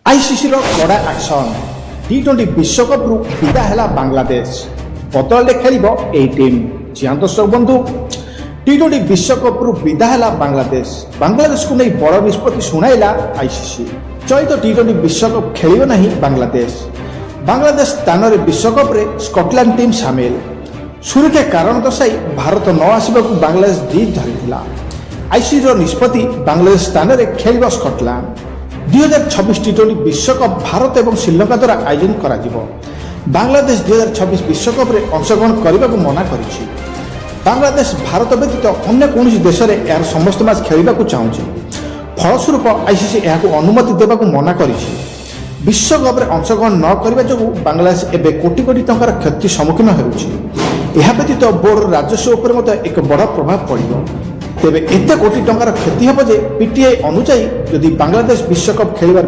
ICC कड़ा action टी20 विश्वकप विदा है बांग्लादेश बदल खेल टीम जी दर्शक बंधु टी20 विश्वकप विदा है बांग्लादेश को नहीं बड़ निष्पत्ति शुणाइला आईसीसी चलित टी20 विश्वकप खेल ना बांग्लादेश स्थान में विश्वकप स्कटलैंड टीम सामिल सुरक्षा कारण दर्शाई भारत न आसवा बांग्लादेश जिद धरी आईसीसी निष्पत्ति बांग्लादेश स्थान में खेल स्कटलैंड 2026 टी20 विश्वकप भारत और श्रीलंका द्वारा आयोजन करा बांग्लादेश 2026 विश्वकप अंशग्रहण करने को मना करिछि। बांग्लादेश भारत व्यतीत अन्य कौन देश में यार समस्त मैच खेलने को चाहूँगी फलस्वरूप आईसीसी यह अनुमति देवाक मना करिछि। विश्वकप अंशग्रहण न करने जो बांग्लादेश एवं कोटी कोटी टंकार क्षति सम्मुखीन होउछि। यह व्यतीत बोर्ड राजस्व उपर एक बड़ प्रभाव पड़ो तेरे एत कोटी टंकार क्षति हे जे पीटीआई अनुଯାयी जदि बांग्लादेश विश्वकप खेलिबार